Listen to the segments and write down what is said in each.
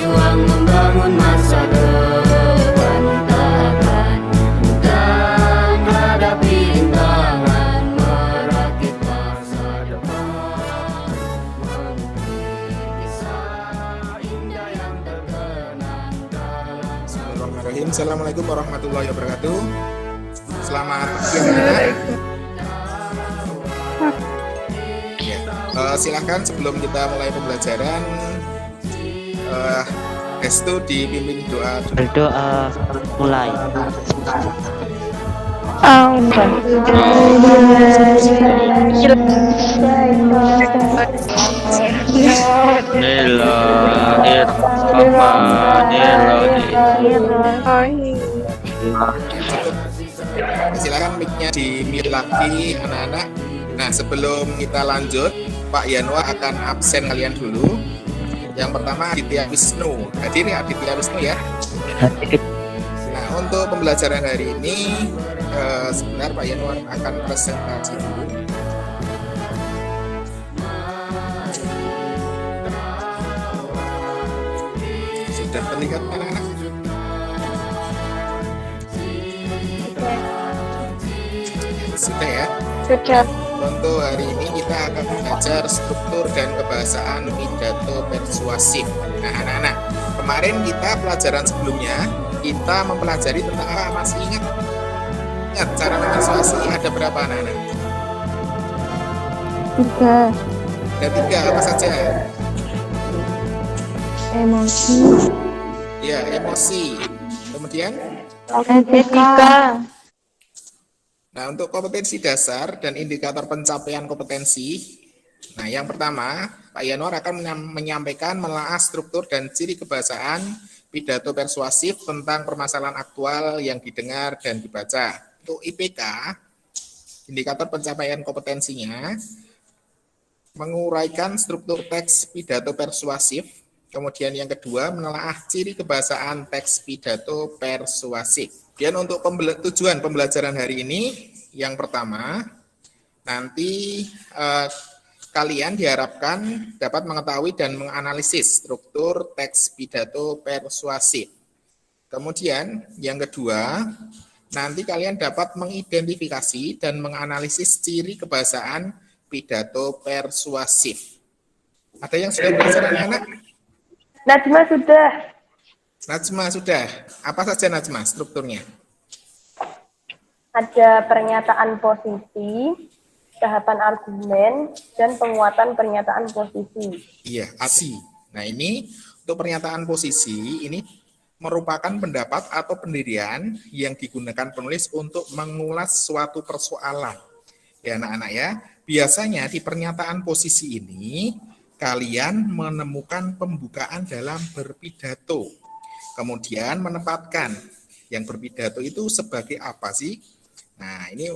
berjuang membangun masa depan. Tak akan hadapi rintangan, merakit masa depan. Mengukir kisah indah yang terkenang dalam. Bismillahirrahmanirrahim. Assalamualaikum warahmatullahi wabarakatuh. Selamat pagi anak-anak. Silakan sebelum kita mulai pembelajaran, Restu dipimpin doa. Berdoa mulai. Silakan mic-nya di-mute lagi anak-anak. Nah, sebelum kita lanjut, Pak Yanwar akan absen kalian dulu. Yang pertama Aditya Wisnu. Hadir ya Aditya Wisnu ya. Nah, untuk pembelajaran hari ini sebentar Pak Yanwar akan presentasi dulu. Sudah terlihat anak-anak? Sudah ya? Sudah. Untuk hari ini kita akan belajar struktur dan kebahasaan pidato persuasif. Nah, anak-anak, kemarin kita pelajaran sebelumnya kita mempelajari tentang apa? Masih ingat? Ingat cara persuasi ada berapa anak-anak? 3. Ada 3, apa saja? Emosi, Ya, emosi. Kemudian, etika, nah untuk kompetensi dasar dan indikator pencapaian kompetensi. Nah, yang pertama, Pak Yanwar akan menyampaikan menelaah struktur dan ciri kebahasaan pidato persuasif tentang permasalahan aktual yang didengar dan dibaca. Untuk IPK, indikator pencapaian kompetensinya, menguraikan struktur teks pidato persuasif. Kemudian yang kedua, menelaah ciri kebahasaan teks pidato persuasif. Kemudian untuk tujuan pembelajaran hari ini, yang pertama, nanti kalian diharapkan dapat mengetahui dan menganalisis struktur teks pidato persuasif. Kemudian yang kedua, nanti kalian dapat mengidentifikasi dan menganalisis ciri kebahasaan pidato persuasif. Ada yang sudah belajar anak-anak? Najma sudah. Najma sudah. Apa saja Najma strukturnya? Ada pernyataan posisi, tahapan argumen, dan penguatan pernyataan posisi. Iya, ASI. Nah, ini untuk pernyataan posisi ini merupakan pendapat atau pendirian yang digunakan penulis untuk mengulas suatu persoalan. Ya, anak-anak ya. Biasanya di pernyataan posisi ini kalian menemukan pembukaan dalam berpidato. Kemudian menempatkan yang berpidato itu sebagai apa sih? Nah, ini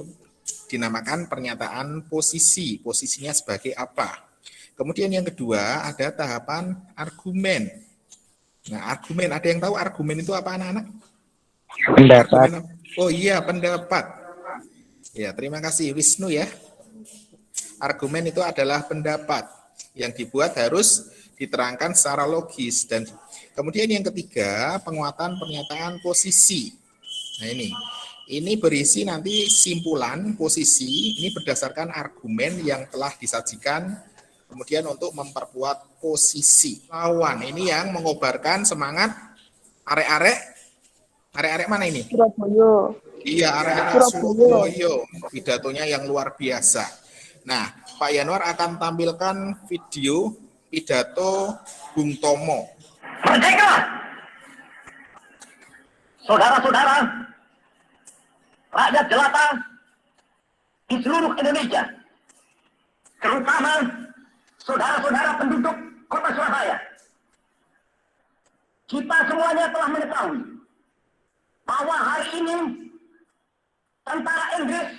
dinamakan pernyataan posisi. Posisinya sebagai apa? Kemudian yang kedua ada tahapan argumen. Nah, argumen, ada yang tahu argumen itu apa anak-anak? Pendapat. Oh iya, pendapat. Ya, terima kasih Wisnu ya. Argumen itu adalah pendapat yang dibuat harus diterangkan secara logis. Dan kemudian yang ketiga, penguatan pernyataan posisi. Nah, ini berisi nanti simpulan posisi, ini berdasarkan argumen yang telah disajikan, kemudian untuk memperkuat posisi lawan. Ini yang mengobarkan semangat arek-arek mana ini? Surabaya. Iya, arek-arek Surabaya. Pidatonya yang luar biasa. Nah, Pak Yanwar akan tampilkan video pidato Bung Tomo. Merdeka! Saudara-saudara, rakyat jelata di seluruh Indonesia, terutama saudara-saudara penduduk kota Surabaya. Kita semuanya telah mengetahui bahwa hari ini tentara Inggris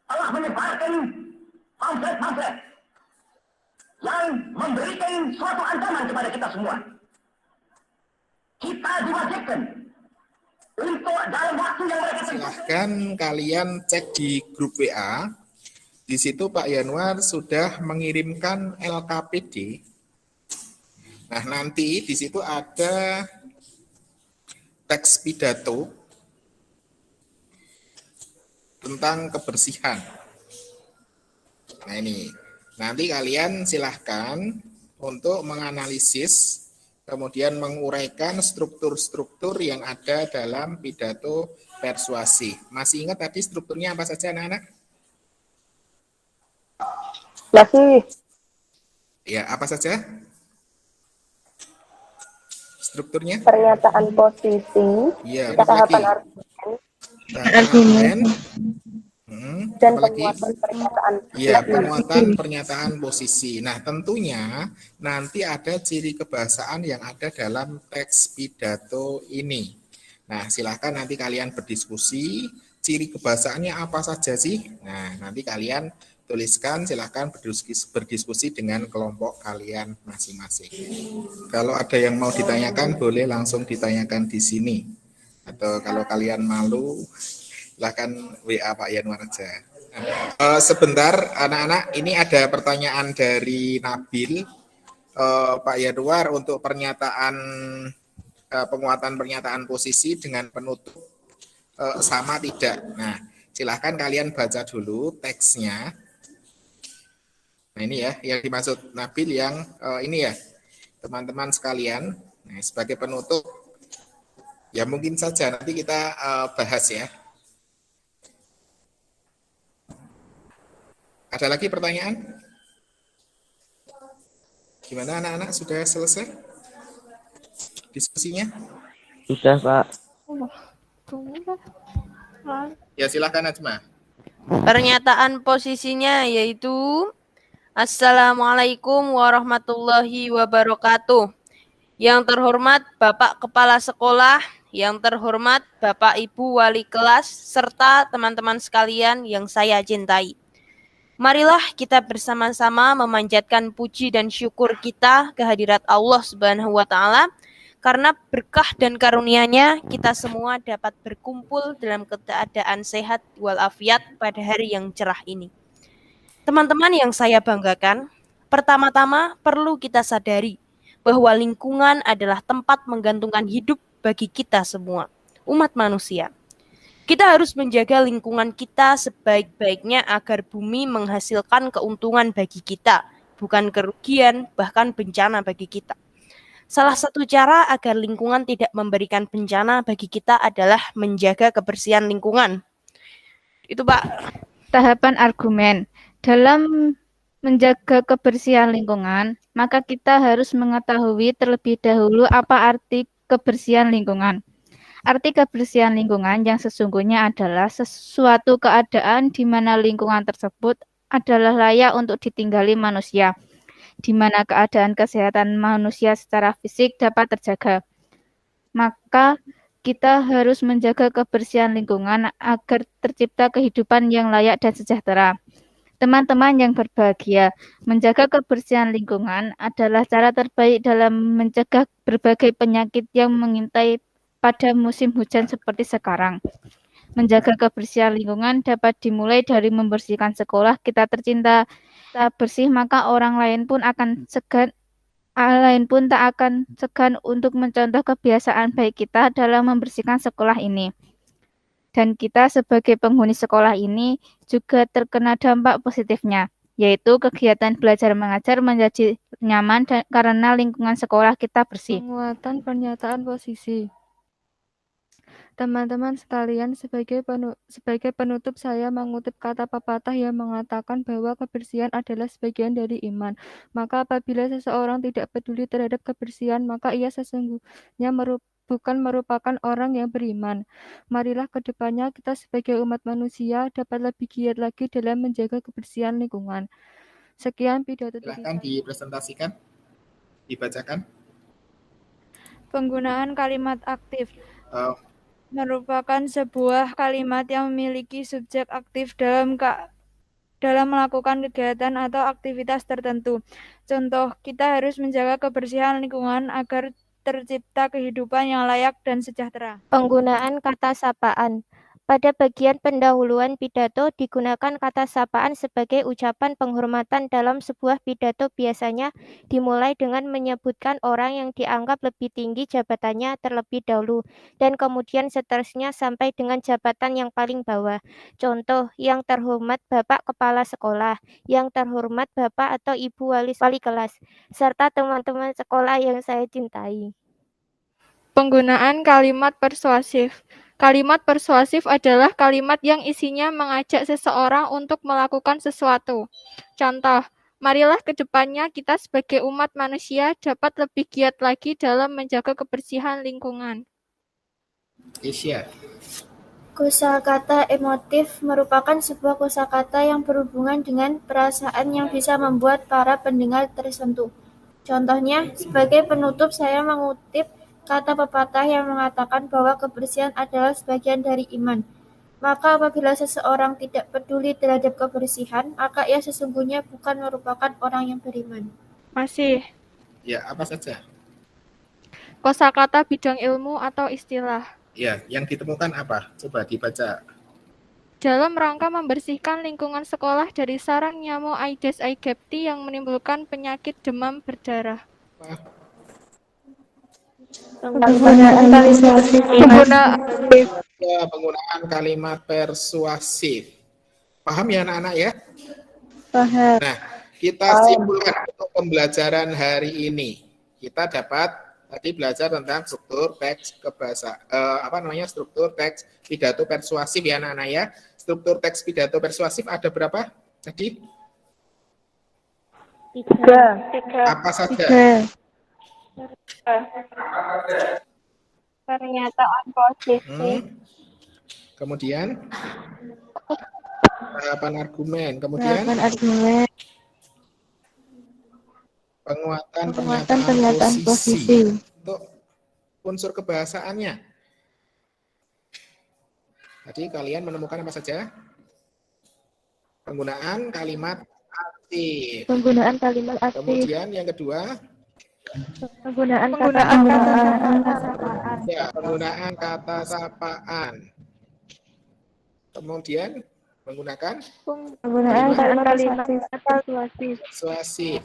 telah menyebarkan pamflet-pamflet yang memberikan suatu ancaman kepada kita semua. Kita diwajibkan untuk dalam waktu yang mereka Silahkan kalian cek di grup WA. Di situ Pak Yanwar sudah mengirimkan LKPD. Nah, nanti di situ ada teks pidato tentang kebersihan. Nah, ini. Nanti kalian silahkan untuk menganalisis, kemudian menguraikan struktur-struktur yang ada dalam pidato persuasi. Masih ingat tadi strukturnya apa saja, anak-anak? Masih. Ya, apa saja? Strukturnya? Pernyataan posisi, Ya, tahapan argumen, dan apalagi? penguatan pernyataan. Ya, penguatan pernyataan posisi. Nah, tentunya nanti ada ciri kebahasaan yang ada dalam teks pidato ini. Nah, silahkan nanti kalian berdiskusi, ciri kebahasaannya apa saja sih? Nah, nanti kalian tuliskan, silahkan berdiskusi dengan kelompok kalian masing-masing. Kalau ada yang mau ditanyakan, boleh langsung ditanyakan di sini. Atau kalau kalian malu, silahkan WA Pak Yanwar aja. Sebentar anak-anak, ini ada pertanyaan dari Nabil. Pak Yanwar, untuk pernyataan penguatan pernyataan posisi dengan penutup sama tidak? Nah, silahkan kalian baca dulu teksnya. Nah, ini ya yang dimaksud Nabil yang ini ya teman-teman sekalian. Nah, sebagai penutup ya mungkin saja nanti kita bahas ya. Ada lagi pertanyaan? Gimana anak-anak, sudah selesai diskusinya? Sudah, Pak. Ya silakan Najma. Pernyataan posisinya yaitu Assalamualaikum warahmatullahi wabarakatuh. Yang terhormat Bapak Kepala Sekolah, yang terhormat Bapak Ibu Wali Kelas, serta teman-teman sekalian yang saya cintai. Marilah kita bersama-sama memanjatkan puji dan syukur kita kehadirat Allah Subhanahu wa Ta'ala, karena berkah dan karunia-Nya kita semua dapat berkumpul dalam keadaan sehat walafiat pada hari yang cerah ini. Teman-teman yang saya banggakan, pertama-tama perlu kita sadari bahwa lingkungan adalah tempat menggantungkan hidup bagi kita semua, umat manusia. Kita harus menjaga lingkungan kita sebaik-baiknya agar bumi menghasilkan keuntungan bagi kita, bukan kerugian, bahkan bencana bagi kita. Salah satu cara agar lingkungan tidak memberikan bencana bagi kita adalah menjaga kebersihan lingkungan. Itu, Pak. Tahapan argumen. Dalam menjaga kebersihan lingkungan, maka kita harus mengetahui terlebih dahulu apa arti kebersihan lingkungan. Arti kebersihan lingkungan yang sesungguhnya adalah sesuatu keadaan di mana lingkungan tersebut adalah layak untuk ditinggali manusia, di mana keadaan kesehatan manusia secara fisik dapat terjaga. Maka kita harus menjaga kebersihan lingkungan agar tercipta kehidupan yang layak dan sejahtera. Teman-teman yang berbahagia, menjaga kebersihan lingkungan adalah cara terbaik dalam mencegah berbagai penyakit yang mengintai pada musim hujan seperti sekarang. Menjaga kebersihan lingkungan dapat dimulai dari membersihkan sekolah kita tercinta. Kita bersih, maka orang lain pun tak akan segan untuk mencontoh kebiasaan baik kita dalam membersihkan sekolah ini. Dan kita sebagai penghuni sekolah ini juga terkena dampak positifnya, yaitu kegiatan belajar mengajar menjadi nyaman karena lingkungan sekolah kita bersih. Penguatan pernyataan posisi. Teman-teman sekalian, sebagai penutup saya mengutip kata pepatah yang mengatakan bahwa kebersihan adalah sebagian dari iman. Maka apabila seseorang tidak peduli terhadap kebersihan, maka ia sesungguhnya bukan merupakan orang yang beriman. Marilah kedepannya kita sebagai umat manusia dapat lebih giat lagi dalam menjaga kebersihan lingkungan. Sekian pidato dari Silahkan dipresentasikan, dibacakan. Penggunaan kalimat aktif merupakan sebuah kalimat yang memiliki subjek aktif dalam melakukan kegiatan atau aktivitas tertentu. Contoh, kita harus menjaga kebersihan lingkungan agar tercipta kehidupan yang layak dan sejahtera. Penggunaan kata sapaan. Pada bagian pendahuluan pidato digunakan kata sapaan sebagai ucapan penghormatan dalam sebuah pidato biasanya dimulai dengan menyebutkan orang yang dianggap lebih tinggi jabatannya terlebih dahulu dan kemudian seterusnya sampai dengan jabatan yang paling bawah. Contoh, yang terhormat Bapak Kepala Sekolah, yang terhormat Bapak atau Ibu wali kelas, serta teman-teman sekolah yang saya cintai. Penggunaan kalimat persuasif. Kalimat persuasif adalah kalimat yang isinya mengajak seseorang untuk melakukan sesuatu. Contoh, marilah ke depannya kita sebagai umat manusia dapat lebih giat lagi dalam menjaga kebersihan lingkungan. Isya. Kosakata emotif merupakan sebuah kosakata yang berhubungan dengan perasaan yang bisa membuat para pendengar tersentuh. Contohnya, sebagai penutup saya mengutip kata pepatah yang mengatakan bahwa kebersihan adalah sebagian dari iman. Maka apabila seseorang tidak peduli terhadap kebersihan, maka ia sesungguhnya bukan merupakan orang yang beriman. Masih. Ya, apa saja? Kosakata bidang ilmu atau istilah. Ya, yang ditemukan apa? Coba dibaca. Dalam rangka membersihkan lingkungan sekolah dari sarang nyamuk Aedes aegypti yang menimbulkan penyakit demam berdarah. Penggunaan kalimat persuasif. Paham ya anak-anak ya? Paham. Nah, kita simpulkan untuk pembelajaran hari ini. Kita dapat tadi belajar tentang struktur teks struktur teks pidato persuasif ya anak-anak ya. Struktur teks pidato persuasif ada berapa tadi? 3. Apa saja? Pernyataan posisi. Kemudian penerapan argumen, kemudian penguatan pernyataan posisi. Untuk unsur kebahasaannya. Tadi kalian menemukan apa saja? Penggunaan kalimat aktif. Kemudian yang kedua, Penggunaan kata sapaan. Kemudian menggunakan kalimat persuasif.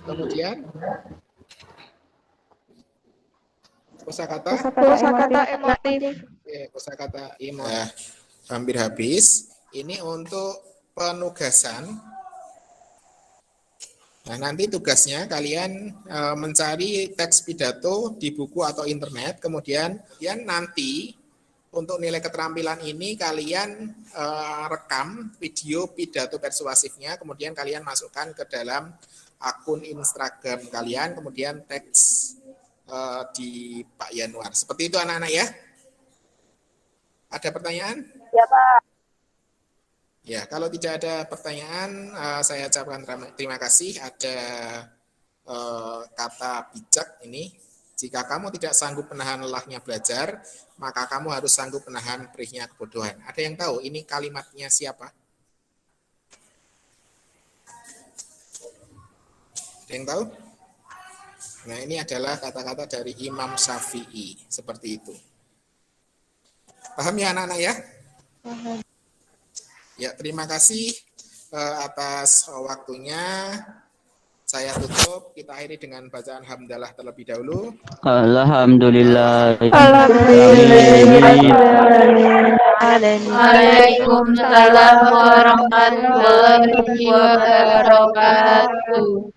Kemudian kosakata emotif. Kosakata emotif. Hampir habis. Ini untuk penugasan. Nah, nanti tugasnya kalian mencari teks pidato di buku atau internet, kemudian nanti untuk nilai keterampilan ini kalian rekam video pidato persuasifnya, kemudian kalian masukkan ke dalam akun Instagram kalian, kemudian teks di Pak Yanuar. Seperti itu anak-anak ya. Ada pertanyaan? Ya, Pak. Ya, kalau tidak ada pertanyaan, saya ucapkan terima kasih. Ada kata bijak ini. Jika kamu tidak sanggup menahan lelahnya belajar, maka kamu harus sanggup menahan perihnya kebodohan. Ada yang tahu ini kalimatnya siapa? Ada yang tahu? Nah, ini adalah kata-kata dari Imam Syafi'i. Seperti itu. Paham ya anak-anak ya? Paham. Ya, terima kasih atas waktunya. Saya tutup. Kita akhiri dengan bacaan hamdalah terlebih dahulu. Alhamdulillah. Waalaikumsalam warahmatullahi wabarakatuh.